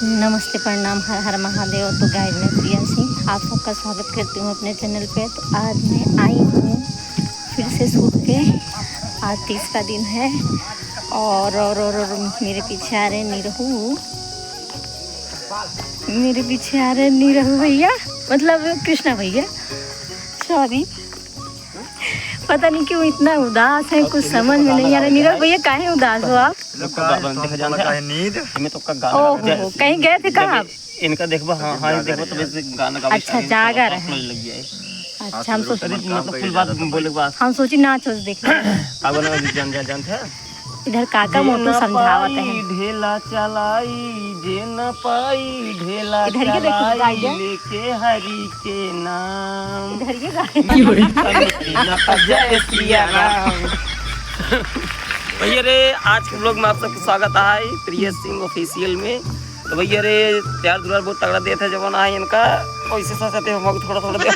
नमस्ते, प्रणाम, हर हर महादेव। तो गाइड मैं प्रिया सिंह आप सबका स्वागत करती हूँ अपने चैनल पे। तो आज मैं आई हूँ फिर से शूट पे। आज 30 का दिन है और मेरे पीछे आ रहे निरहू, मेरे पीछे आ रहे निरहू भैया, मतलब कृष्णा भैया, सॉरी। पता नहीं क्यों इतना उदास है, कुछ समझ में नहीं आ रहा। नीरज भैया काहे उदास हो आप? ओहो, कहीं गए थे कहाँ? इनका देखबो, हाँ देखबो तो वैसे गाना गा। अच्छा, जागर है। अच्छा, हम सोच मतलब कुल बात बोले बात हम सोची नाच देख जान थे। इधर काका मोटू समझावत है। ढेला चलाई जे न पाई, ढेला इधर ये देखो गाइड लेके हरि के नाम। इधर ये गाइड जय सिया राम। भैया रे, आज के ब्लॉग में आप सबका स्वागत है प्रिया सिंह ऑफिशियल में। तो भैया रे, प्यार दुलार बहुत तगड़ा देता है जवान है इनका, वैसे साथ हम थोड़ा थोड़ा दे।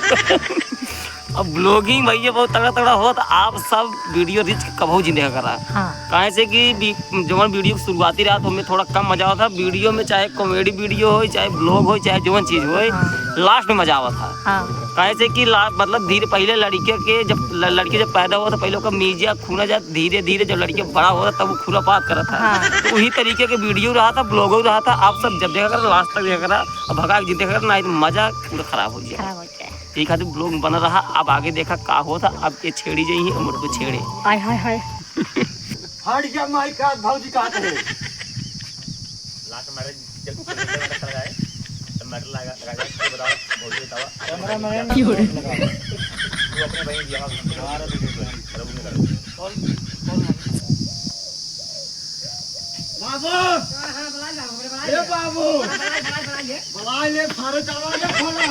अब ब्लॉगिंग भैया बहुत तगड़ा तगड़ा हो, तो आप सब वीडियो रिच कबहू जिंदगी करा। हाँ। कहे से कि जवन वीडियो की शुरुआती रात हमें थोड़ा कम मजा आता था वीडियो में, चाहे कॉमेडी वीडियो हो, चाहे ब्लॉग हो, चाहे जवन चीज हो। हाँ। लास्ट में मजा आता था। हाँ। कहे से कि मतलब धीरे पहले लड़के जब पैदा हुआ था पहले का मीजिया खूना जा, धीरे धीरे जब लड़के बड़ा होता तब वो खुरापात करा था। हाँ। तो वही तरीके के वीडियो रहा था, ब्लॉग रहा था। आप सब जब देखा कर लास्ट तक देखा करा, अब भगा के देखा कर, नहीं तो मजा पूरा खराब हो जाए। एक खातिर ब्लॉग बना रहा। अब आगे देखा का होता। अब ये छेड़ी जाइए और को छेड़े। हाय हाय हाय। हट जा माई का भौजी का है। लास्ट मैरिज जब लगाए तो मैटर लगा के बताओ भौजी बताओ कैमरा मैन क्यों रे? तू अपने भाई दिया हमारा तो रबू ने कर कौन बाबू। हां बुला जा, ए बाबू बुला ले, सारे चलवा ले खोला।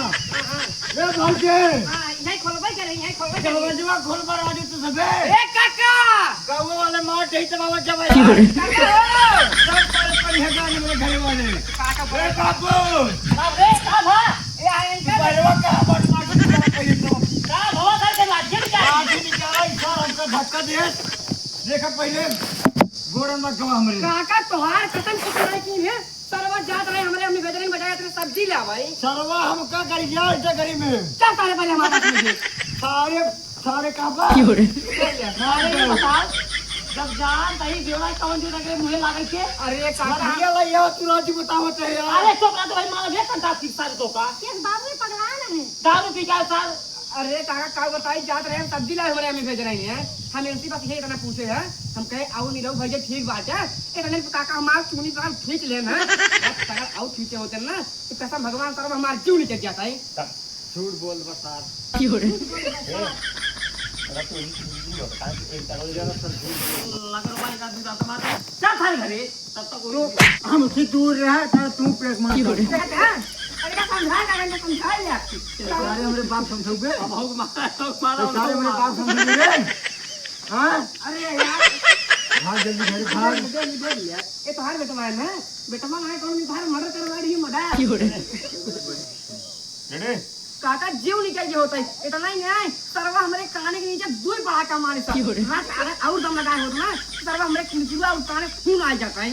ए भौजी नहीं खोलबे करे, नहीं खोलबे करे। दरवाजा खोल पर आज तू सबे। ए काका, गाँव वाले मार दे तो बाबा जब काका हो सब पर है गाने मेरे घर वाले। काका ए बोले बाबू अब रे का भा ए आए का बड़वा का बड़ मार के चला पई तो का भवा करके लाजिम का आज निकाला इधर हमको धक्का दे। देखा पहले गोरन मत गवा हमरे। काका तोहार खत्म कुछ की है। सरवा जात रहे हमरे, हमने बेदरे में बजाया तेरे सब्जी ले भाई। सरवा हमका गरिया इधर गरी में क्या करे पहले हमारा में सारे सारे काबा क्यों रे? अरे बता, जब जान तही जोड़ा कौन जो लगे मुझे लागे के। अरे काका ये लइया तू राजी बतावत है यार। अरे चुप रह, तो भाई मार दे कंटा की सारे तो का किस बाबू ने पगला नहीं? दारू पी के साल। अरे काका का बताई जात रहे हम सब्जी लाए हमारे हमें भेज रहे हैं। हम इनसी बात यही इतना पूछे हैं, हम कहे आओ नहीं रहो भैया ठीक बात है। इतने काका हमार चुनी बाल खींच लेन है। काका आओ खींचे होते ना तो कैसा भगवान तरफ हमार क्यों नहीं चल जाता है। झूठ बोल बता। क्यों रे? अगर तू हिंदी हो का एक तरह जरा सर लगन भाई का दूध आता मार चल थारे घरे तब तक रुक, हमसे दूर रह ता तू प्रेस मार। क्यों रे? अरे का समझा का समझा ले सारे हमरे बाप समझोगे। अब हो मारा सारे हमरे बाप समझोगे रे। हां अरे यार भाग जल्दी घर भाग। ये तो हार बेटा है ना, बेटा मान है कौन बाहर मर्डर करवा रही है मर्डर। क्यों रे? रेडी काका जीव निकल गया होता है इतना ही नहीं। सरवा हमारे काने के नीचे दूर पड़ा का मारे हाथ और दम लगाए होता ना, सरवा हमारे खिंचुआ उठाने खून आ जाता है।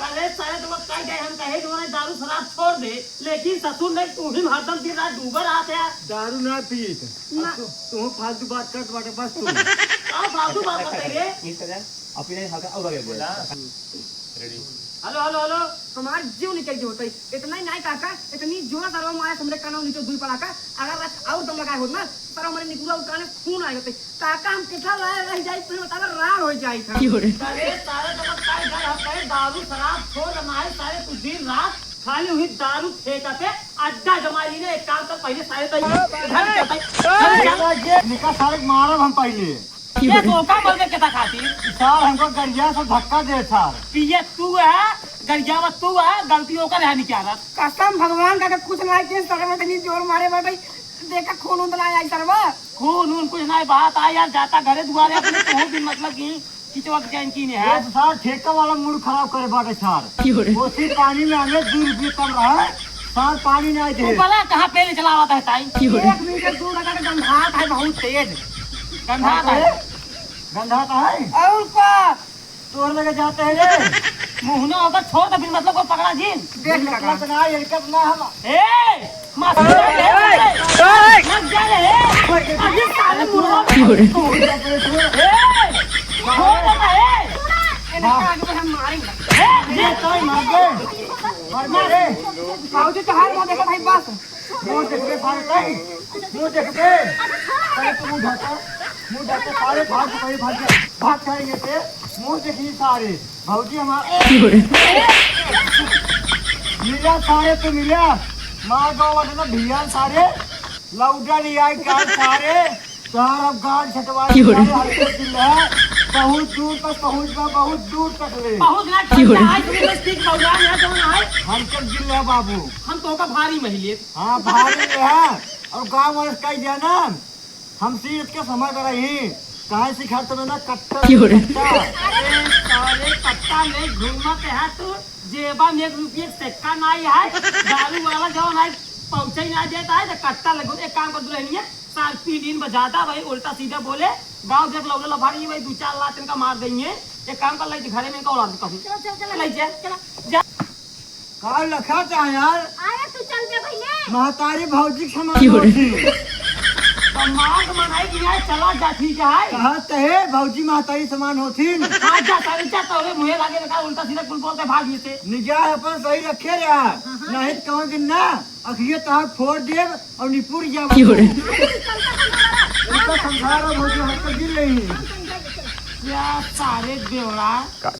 अरे सारे तुम कह गए हम कहे तुम्हारे दारू शराब छोड़ दे, लेकिन ससुर ने तू ही हरदम दिन रात डूबर आते हैं। दारू ना पीत ना तू फालतू बात कर बाटे बस तू। आ फालतू बात करते रे। मिस कर जा अपने हल्का और आगे बोला रेडी हेलो हेलो हेलो, हमारे जीव निकल गया होता है इतना ही नहीं काका। इतनी जोर सरवा मारे हमरे कानों नीचे दूर पड़ा का, अगर रात और दम लगाए होता ना तर हमारे निकुला उठाने खून आ जाते। काका हम कितना रह जाए तो बता रार हो जाए था। क्यों रे? अरे सारे तो काय घर हम कहे दारू शराब छोड़ हमारे सारे तू दिन रात खाली हुई दारू फेंका पे अड्डा जमाई ने एक काम कर पहले सारे तो निका सारे मारब हम पहले। ये धोखा बोल के क्या खाती सार हमको गरिया से धक्का दे सार। पिए तू है गरियावत तू है, गलतियों का रहनी क्या रहा। कसम भगवान का कुछ ना के सर में इतनी जोर मारे बैठे देखा खून उतना आई सरवा खून उन कुछ ना बात आ यार जाता घरे दुआरे अपने तो भी मतलब की किचवक जैन की ने है। ये सार ठेका वाला मूड खराब करे बाटे सार। क्यों रे? वो सिर्फ पानी में हमें 2 रुपये कम रहा सार पानी नहीं दे। भला कहाँ पे चलावा था ताई। क्यों रे? 1 मीटर दूर लगा के गंधात है बहुत तेज गंधात है। गंधा का है और का तोड़ लगे जाते हैं रे मुंह ना होकर छोड़ दे फिर मतलब को पकड़ा जी देख ले मतलब ना ये कब ना हम ए मत जा रे अभी साले मुर्गा छोड़ हम मारेंगे ये तो मार दे मार दे बाबूजी तो हाथ देखो भाई बस मुंह देख के सारे कहीं मुंह देख के पहले तो मुंह ढका सारे भाग जाएंगे थे मुंह देखिए सारे भाऊजी हमारे मिला सारे तो मिला मार गाँव वाले ना भैया सारे लौटा लिया कार सारे चार अब गाड़ छटवाए बहुत दूर तक पहुँचना बहुत दूर तक ले बहुत ना आज तुम्हें ठीक पहुंचा है तो ना है हम सब जिले है बाबू हम तो का भारी महिले हाँ भारी है और गाँव वाले कही जाना हम सीरत के समझ रही कहाँ सिखा तुम्हें ना कट्टा सारे कट्टा में घूमत है तो जेबा में 1 रुपये सिक्का नहीं है दारू वाला जो ना पहुंचे ना देता है तो कट्टा लगो एक काम कर दुल्हनिया साल 3 दिन बजाता भाई उल्टा सीधा बोले गांव जब लौला लफाड़ी भाई 2-4 लाख इनका मार देंगे एक काम कर लाई घरे में का औलाद कहूं चल जा काल रखा था यार आया तू चल दे भैया महतारी भौजी समान होती मांग मनाई कि यार चला जा ठीक है कहते है भौजी महतारी समान होती आज जा सारे जा तोरे मुंह लागे लगा उल्टा सीधा कुल बोलते भाग से निगाह अपन सही रखे रहा नहीं तो कहूँ दिन ना अखिए तहां फोड़ देव और निपुर जा इनका संसार भौजी हट गिर रही क्या सारे बेवड़ा